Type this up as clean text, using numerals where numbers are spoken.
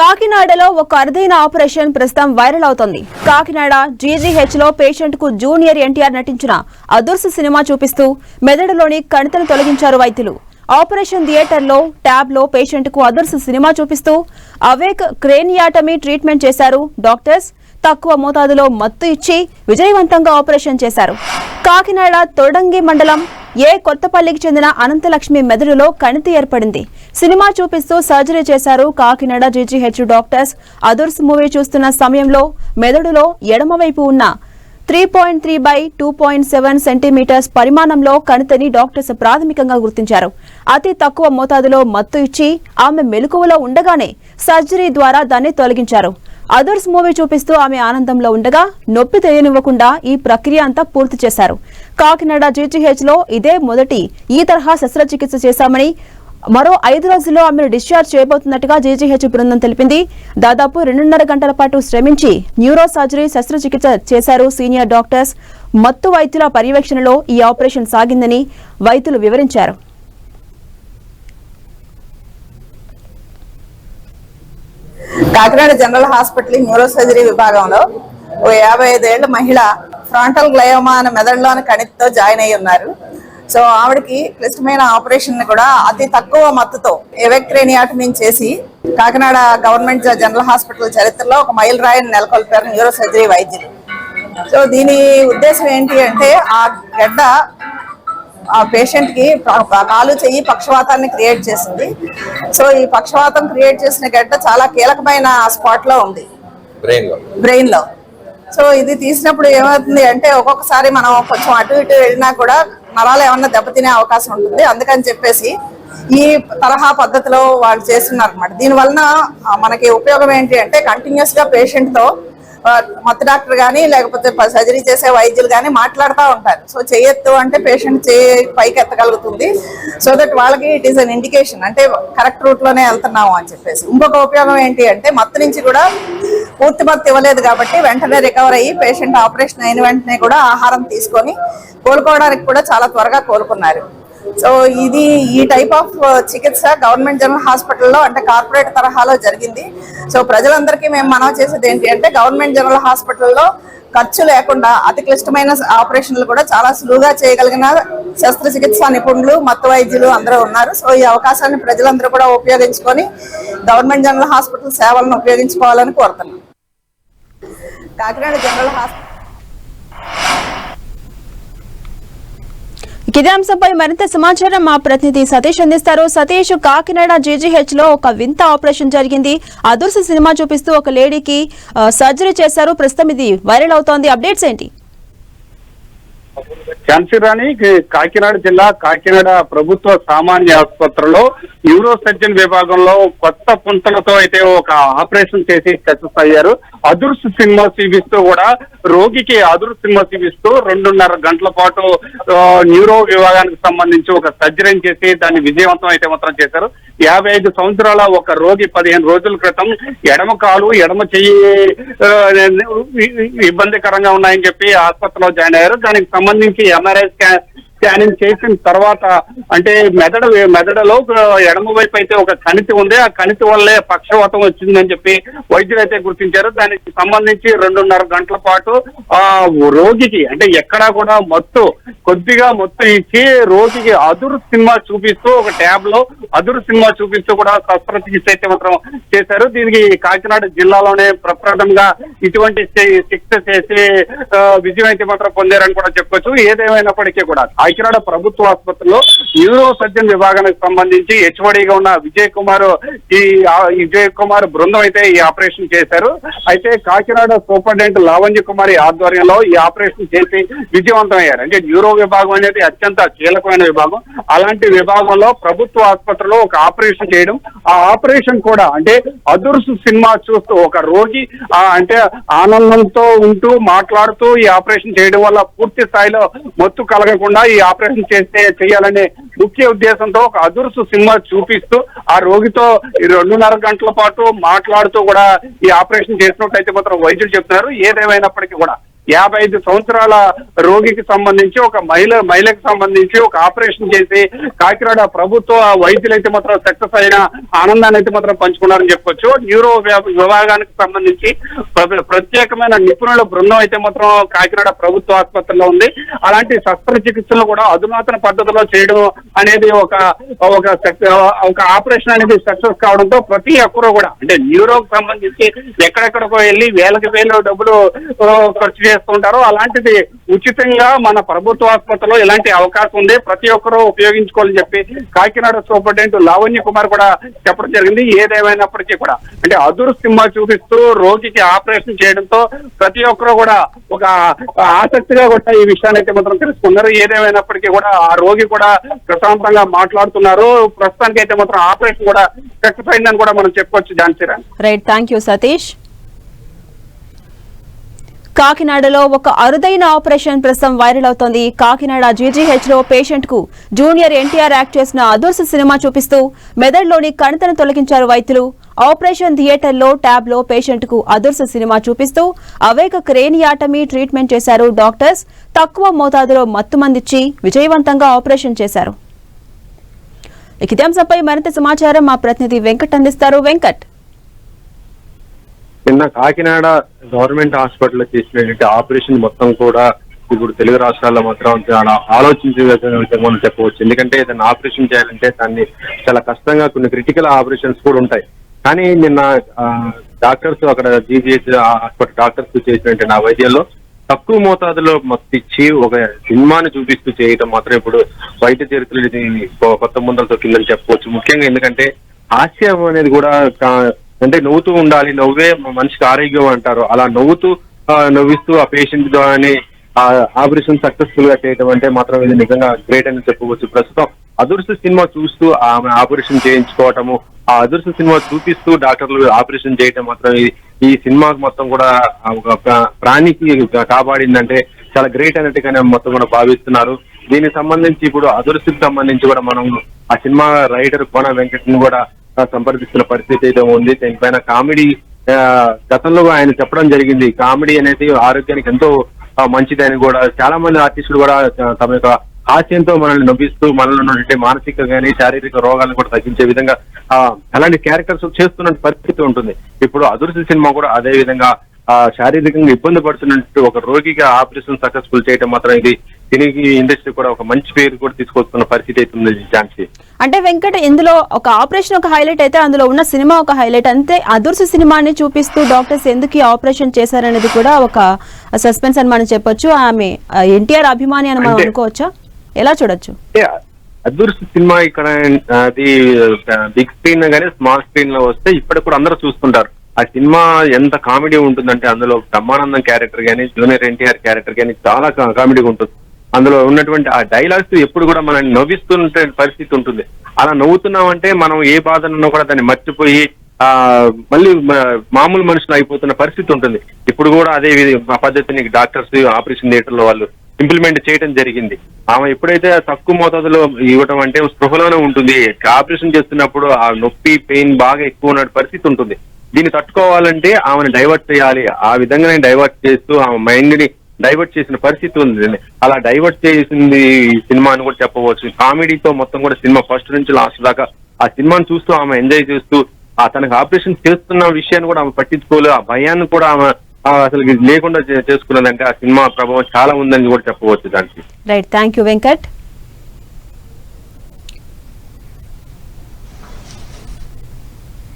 కాకినాడలో ఒక అరుదైన ఆపరేషన్ ప్రస్తుతం వైరల్ అవుతోంది. కాకినాడ జీజీహెచ్ లో పేషెంట్ కు జూనియర్ ఎన్టీఆర్ నటించిన అదుర్స్ సినిమా చూపిస్తూ మెదడులోని కణితను తొలగించారు వైద్యులు. ఆపరేషన్ థియేటర్ లో ట్యాబ్ లో పేషెంట్ కు అదుర్స్ సినిమా చూపిస్తూ అవేక్ క్రేనియాటమీ ట్రీట్మెంట్ చేశారు డాక్టర్స్. తక్కువ మోతాదులో మత్తు ఇచ్చి విజయవంతంగా ఆపరేషన్ చేశారు. కాకినాడ తొడంగి మండలం కొత్తపల్లికి చెందిన అనంతలక్ష్మి మెదడులో కణితి ఏర్పడింది. సినిమా చూపిస్తూ సర్జరీ చేశారు కాకినాడ జీజీహెచ్ డాక్టర్స్. అదుర్స్ మూవీ చూస్తున్న సమయంలో మెదడులో ఎడమవైపు ఉన్న 3.3 by 2.7 సెంటీమీటర్స్ పరిమాణంలో కణితిని డాక్టర్స్ ప్రాథమికంగా గుర్తించారు. అతి తక్కువ మోతాదులో మత్తు ఇచ్చి ఆమె మెలకువలో ఉండగానే సర్జరీ ద్వారా దాన్ని తొలగించారు. అదర్స్ మూవీ చూపిస్తూ ఆమె ఆనందంలో ఉండగా నొప్పి తెలియనివ్వకుండా ఈ ప్రక్రియ అంతా పూర్తి చేశారు. కాకినాడ జీజీహెచ్ లో ఇదే మొదటి ఈ తరహా శస్త్రచికిత్స చేశామని, మరో 5 రోజుల్లో ఆమెను డిశ్చార్జ్ చేయబోతున్నట్టుగా జీజీహెచ్ బృందం తెలిపింది. దాదాపు 2.5 గంటల పాటు శ్రమించి న్యూరో సర్జరీ శస్త్రచికిత్స చేశారు సీనియర్ డాక్టర్స్. మత్తు వైద్యుల పర్యవేక్షణలో ఈ ఆపరేషన్ సాగిందని వైద్యులు వివరించారు. Kakinada general hospital neuro surgery విభాగంలో ఓ 55 ఏళ్ల మహిళ ఫ్రాంటల్ గ్లయోమా అనే మెదడులోని కణితితో జాయిన్ అయ్యి ఉన్నారు. సో ఆవిడకి క్లిష్టమైన ఆపరేషన్ ని కూడా అతి తక్కువ మత్తుతో అవేక్ క్రేనియాటమీ చేసి కాకినాడ గవర్నమెంట్ జనరల్ హాస్పిటల్ చరిత్రలో ఒక మైల్ రాయిని నెలకొల్పారు న్యూరో సర్జరీ వైద్యులు. సో దీని ఉద్దేశం ఏంటి అంటే ఆ గడ్డ ఆ పేషెంట్ కి కాలు చెయ్యి పక్షవాతాన్ని క్రియేట్ చేసింది. సో ఈ పక్షవాతం క్రియేట్ చేసిన గడ్డ చాలా కీలకమైన స్పాట్ లో ఉంది బ్రెయిన్ లో. సో ఇది తీసినప్పుడు ఏమవుతుంది అంటే ఒక్కొక్కసారి మనం కొంచెం అటు ఇటు వెళ్ళినా కూడా నరాలు ఏమన్నా దెబ్బతినే అవకాశం ఉంటుంది. అందుకని చెప్పేసి ఈ తరహా పద్ధతిలో వాళ్ళు చేస్తున్నారు అనమాట. దీని వలన మనకి ఉపయోగం ఏంటి అంటే కంటిన్యూస్ గా పేషెంట్ తో మత్తు డాక్టర్ కానీ లేకపోతే సర్జరీ చేసే వైద్యులు కానీ మాట్లాడుతూ ఉంటారు. సో చేయొద్దు అంటే పేషెంట్ పైకి ఎత్తగలుగుతుంది. సో దట్ వాళ్ళకి ఇట్ ఈస్ అన్ ఇండికేషన్ అంటే కరెక్ట్ రూట్ లోనే వెళ్తున్నాము అని చెప్పేసి. ఇంకొక ఉపయోగం ఏంటి అంటే మత్తు నుంచి కూడా పూర్తి మత్తు ఇవ్వలేదు కాబట్టి వెంటనే రికవర్ అయ్యి పేషెంట్ ఆపరేషన్ అయిన వెంటనే కూడా ఆహారం తీసుకొని కోలుకోవడానికి కూడా చాలా త్వరగా కోలుకున్నారు. సో ఇది ఈ టైప్ ఆఫ్ చికిత్స గవర్నమెంట్ జనరల్ హాస్పిటల్లో అంటే కార్పొరేట్ తరహాలో జరిగింది. సో ప్రజలందరికీ మేము మనవి చేసేది ఏంటి అంటే గవర్నమెంట్ జనరల్ హాస్పిటల్లో ఖర్చు లేకుండా అతి క్లిష్టమైన ఆపరేషన్లు కూడా చాలా సులువుగా చేయగలిగిన శస్త్రచికిత్సా నిపుణులు మత్తు వైద్యులు అందరూ ఉన్నారు. సో ఈ అవకాశాన్ని ప్రజలందరూ కూడా ఉపయోగించుకొని గవర్నమెంట్ జనరల్ హాస్పిటల్ సేవలను ఉపయోగించుకోవాలని కోరుతున్నాం. కాకినాడ జనరల్ హాస్పిటల్ ఇదే అంశంపై మరింత సమాచారం మా ప్రతినిధి సతీష్ అందిస్తారు. సతీష్, కాకినాడ జీజీహెచ్ లో ఒక వింత ఆపరేషన్ జరిగింది. అదుర్స్ సినిమా చూపిస్తూ ఒక లేడీకి సర్జరీ చేశారు. ప్రస్తుతం ఇది వైరల్ అవుతోంది. అప్డేట్స్ ఏంటి? ఝాన్సీరాణి, కాకినాడ జిల్లా కాకినాడ ప్రభుత్వ సామాన్య ఆసుపత్రిలో న్యూరో సర్జన్ విభాగంలో కొత్త పుంతలతో అయితే ఒక ఆపరేషన్ చేసి సక్సెస్ అయ్యారు. అదుర్స్ సినిమా చూపిస్తూ కూడా రోగికి అదుర్స్ సినిమా చూపిస్తూ 2.5 గంటల పాటు న్యూరో విభాగానికి సంబంధించి ఒక సర్జరీ చేసి దాన్ని విజయవంతం అయితే మాత్రం చేశారు. 55 సంవత్సరాల ఒక రోగి 15 రోజుల క్రితం ఎడమ కాలు ఎడమ చెయ్యి ఇబ్బందికరంగా ఉన్నాయని చెప్పి ఆసుపత్రిలో జాయిన్ అయ్యారు. దానికి సంబంధించి ఎంఆర్ఐ స్కానింగ్ చేసిన తర్వాత అంటే మెదడులో ఎడమ వైపు అయితే ఒక కణితి ఉంది. ఆ కణితి వల్లే పక్షవాతం వచ్చిందని చెప్పి వైద్యులు అయితే గుర్తించారు. దానికి సంబంధించి 2.5 గంటల పాటు ఆ రోగికి అంటే ఎక్కడా కూడా కొద్దిగా మత్తు ఇచ్చి రోగికి అదురు సినిమా చూపిస్తూ ఒక ట్యాబ్ లో అదురు సినిమా చూపిస్తూ కూడా శస్త్రచికిత్స అయితే మాత్రం చేశారు. దీనికి కాకినాడ జిల్లాలోనే ప్రప్రథమంగా ఇటువంటి చికిత్స చేసి విజయం అయితే మాత్రం పొందారని కూడా చెప్పుకోవచ్చు. ఏదేమైనప్పటికీ కూడా కాకినాడ ప్రభుత్వ ఆసుపత్రిలో న్యూరో సర్జన్ విభాగానికి సంబంధించి హెచ్ఓడిగా ఉన్న విజయ్ కుమార్ బృందం అయితే ఈ ఆపరేషన్ చేశారు. అయితే కాకినాడ సూపరింటెండెంట్ లావణ్య కుమారి ఆధ్వర్యంలో ఈ ఆపరేషన్ చేసి విజయవంతం అయ్యారు. అంటే న్యూరో విభాగం అనేది అత్యంత కీలకమైన విభాగం. అలాంటి విభాగంలో ప్రభుత్వ ఆసుపత్రిలో ఒక ఆపరేషన్ చేయడం, ఆ ఆపరేషన్ కూడా అంటే అదుర్స్ సినిమా చూస్తూ ఒక రోగి అంటే ఆనందంతో ఉంటూ మాట్లాడుతూ ఈ ఆపరేషన్ చేయడం వల్ల పూర్తి స్థాయిలో మత్తు కలగకుండా ఈ ఆపరేషన్ చేయాలనే ముఖ్య ఉద్దేశంతో ఒక అదుర్స్ సినిమా చూపిస్తూ ఆ రోగితో 2.5 గంటల పాటు మాట్లాడుతూ కూడా ఈ ఆపరేషన్ చేసినట్టు అయితే మాత్రం వైద్యులు చెప్తున్నారు. ఏదేమైనప్పటికీ కూడా 55 సంవత్సరాల రోగికి సంబంధించి ఒక మహిళకు సంబంధించి ఒక ఆపరేషన్ చేసి కాకినాడ ప్రభుత్వ వైద్యులైతే మాత్రం సక్సెస్ అయిన ఆనందాన్ని అయితే మాత్రం పంచుకున్నారని చెప్పొచ్చు. న్యూరో విభాగానికి సంబంధించి ప్రత్యేకమైన నిపుణుల బృందం అయితే మాత్రం కాకినాడ ప్రభుత్వ ఆసుపత్రిలో ఉంది. అలాంటి శస్త్రచికిత్సలు కూడా అధునాతన పద్ధతిలో చేయడం అనేది ఒక ఆపరేషన్ అనేది సక్సెస్ కావడంతో ప్రతి ఒక్కరూ కూడా అంటే న్యూరోకి సంబంధించి ఎక్కడెక్కడికో వెళ్ళి వేలకు వేలు డబ్బులు ఖర్చు చేస్తుంటారో అలాంటిది ఉచితంగా మన ప్రభుత్వ ఆసుపత్రిలో ఇలాంటి అవకాశం ఉంది, ప్రతి ఒక్కరూ ఉపయోగించుకోవాలని చెప్పి కాకినాడ సూపరింటెండెంట్ లావణ్య కుమార్ కూడా చెప్పడం జరిగింది. ఏదేమైనప్పటికీ కూడా అంటే అదురు సినిమా చూపిస్తూ రోగికి ఆపరేషన్ చేయడంతో ప్రతి ఒక్కరూ కూడా ఒక ఆసక్తిగా కూడా ఈ విషయాన్ని అయితే మాత్రం తెలుసుకున్నారు. ఏదేమైనప్పటికీ కూడా ఆ రోగి కూడా ప్రశాంతంగా మాట్లాడుతున్నారు. ప్రస్తుతానికి అయితే మాత్రం ఆపరేషన్ కూడా సక్సెస్ అయిందని కూడా మనం చెప్పొచ్చు. Jhansi. Right, thank you Satish. కాకినాడలో ఒక అరుదైన ఆపరేషన్ ప్రస్తుతం వైరల్ అవుతోంది. కాకినాడ జీజీహెచ్ లో పేషెంట్ కు జూనియర్ ఎన్టీఆర్ యాక్ట్ చేసిన అదుర్సు సినిమా చూపిస్తూ మెదడులోని కణితను తొలగించారు వైద్యులు. ఆపరేషన్ థియేటర్ లో ట్యాబ్ లో పేషెంట్ కు అదుర్సు సినిమా చూపిస్తూ అవేక క్రేనియాటమీ ట్రీట్మెంట్ చేశారు డాక్టర్స్. తక్కువ మోతాదులో మత్తుమందిచ్చి విజయవంతంగా ఆపరేషన్ చేశారు. ఇదే అంశంపై మరింత సమాచారం మా ప్రతినిధి వెంకట్ అందిస్తారు. వెంకట్, నిన్న కాకినాడ గవర్నమెంట్ హాస్పిటల్లో చేసినటువంటి ఆపరేషన్ మొత్తం కూడా ఇప్పుడు తెలుగు రాష్ట్రాల్లో మాత్రం చాలా ఆలోచించే విధంగా మనం చెప్పవచ్చు. ఎందుకంటే ఏదైనా ఆపరేషన్ చేయాలంటే దాన్ని చాలా కష్టంగా కొన్ని క్రిటికల్ ఆపరేషన్స్ కూడా ఉంటాయి. కానీ నిన్న డాక్టర్స్ అక్కడ జీజీహెచ్ హాస్పిటల్ డాక్టర్స్ చేసినటువంటి ఆ వైద్యంలో తక్కువ మోతాదులో మత్తిచ్చి ఒక సినిమాని చూపిస్తూ చేయడం మాత్రం ఇప్పుడు వైద్య చరిత్రలో కొత్త ముందలు తొక్కిందని చెప్పవచ్చు. ముఖ్యంగా ఎందుకంటే హాస్యం అనేది కూడా అంటే నవ్వుతూ ఉండాలి, నవ్వే మనిషికి ఆరోగ్యం అంటారు. అలా నవ్విస్తూ ఆ పేషెంట్ ద్వారానే ఆపరేషన్ సక్సెస్ఫుల్ గా చేయడం అంటే మాత్రం ఇది నిజంగా గ్రేట్ అని చెప్పవచ్చు. ప్రస్తుతం అదుర్సు సినిమా చూస్తూ ఆమె ఆపరేషన్ చేయించుకోవటము, ఆ అదుర్సు సినిమా చూపిస్తూ డాక్టర్లు ఆపరేషన్ చేయటం మాత్రం ఈ సినిమాకు మొత్తం కూడా ఒక ప్రాణికి కాపాడిందంటే చాలా గ్రేట్ అన్నట్టుగానే మొత్తం కూడా భావిస్తున్నారు. దీనికి సంబంధించి ఇప్పుడు అదుర్సుకి సంబంధించి కూడా మనం ఆ సినిమా రైటర్ కోన వెంకట్ని కూడా సంప్రదిస్తున్న పరిస్థితి అయితే ఉంది. దీనిపైన కామెడీ గతంలో ఆయన చెప్పడం జరిగింది. కామెడీ అనేది ఆరోగ్యానికి ఎంతో మంచిదని కూడా చాలా మంది ఆర్టిస్టులు కూడా తమ యొక్క హాస్యంతో మనల్ని నవ్విస్తూ మనలో ఉన్నటువంటి మానసిక కానీ శారీరక రోగాలను కూడా తగ్గించే విధంగా అలాంటి క్యారెక్టర్స్ చేస్తున్న పరిస్థితి ఉంటుంది. ఇప్పుడు అదుర్సు సినిమా కూడా అదే విధంగా శారీరకంగా ఇబ్బంది పడుతున్నట్టు ఒక రోగిగా ఆపరేషన్ సక్సెస్ఫుల్ చేయడం మాత్రం ఇది దీనికి ఇండస్ట్రీ కూడా ఒక మంచి పేరు కూడా తీసుకొస్తున్న పరిస్థితి అవుతుంది. ఝాన్సీ, అంటే వెంకట, ఇందులో ఒక ఆపరేషన్ ఒక హైలైట్ అయితే అందులో ఉన్న సినిమా ఒక హైలైట్. అంతే అదుర్సు సినిమాని చూపిస్తూ డాక్టర్స్ ఎందుకు ఈ ఆపరేషన్ చేశారనేది కూడా ఒక సస్పెన్స్ అని మనం చెప్పొచ్చు. ఆమె ఎన్టీఆర్ అభిమాని అని మనం అనుకోవచ్చా? ఎలా చూడొచ్చు? అదుర్సు సినిమా ఇక్కడ అది బిగ్ స్క్రీన్ గానీ స్మాల్ స్క్రీన్ లో వస్తే ఇప్పటికి కూడా అందరూ చూస్తుంటారు. ఆ సినిమా ఎంత కామెడీ ఉంటుందంటే అందులో బ్రహ్మానందం క్యారెక్టర్ కానీ జూనియర్ ఎన్టీఆర్ క్యారెక్టర్ కానీ చాలా కామెడీగా ఉంటుంది. అందులో ఉన్నటువంటి ఆ డైలాగ్స్ ఎప్పుడు కూడా మనల్ని నవ్విస్తున్న పరిస్థితి ఉంటుంది. అలా నవ్వుతున్నామంటే మనం ఏ బాధనున్నా కూడా దాన్ని మర్చిపోయి మళ్ళీ మామూలు మనుషులు అయిపోతున్న పరిస్థితి ఉంటుంది. ఇప్పుడు కూడా అదే పద్ధతిని డాక్టర్స్ ఆపరేషన్ థియేటర్ లో వాళ్ళు ఇంప్లిమెంట్ చేయడం జరిగింది. ఆమె ఎప్పుడైతే తక్కువ మోతాదులో ఇవ్వటం అంటే స్పృహలోనే ఉంటుంది. ఆపరేషన్ చేస్తున్నప్పుడు ఆ నొప్పి పెయిన్ బాగా ఎక్కువ ఉన్న పరిస్థితి ఉంటుంది. దీన్ని తట్టుకోవాలంటే ఆమెను డైవర్ట్ చేయాలి. ఆ విధంగానే డైవర్ట్ చేస్తూ ఆమె మైండ్ ని డైవర్ట్ చేసిన పరిస్థితి ఉంది. అలా డైవర్ట్ చేసింది ఈ సినిమా అని కూడా చెప్పవచ్చు. కామెడీతో మొత్తం కూడా సినిమా ఫస్ట్ నుంచి లాస్ట్ దాకా ఆ సినిమాను చూస్తూ ఆమె ఎంజాయ్ చేస్తూ తనకు ఆపరేషన్ చేస్తున్న విషయాన్ని కూడా ఆమె పట్టించుకోలేదు. ఆ భయాన్ని కూడా ఆమె అసలు లేకుండా చేసుకున్నదంటే ఆ సినిమా ప్రభావం చాలా ఉందని కూడా చెప్పవచ్చు. దానికి రైట్, థ్యాంక్ యూ వెంకట్.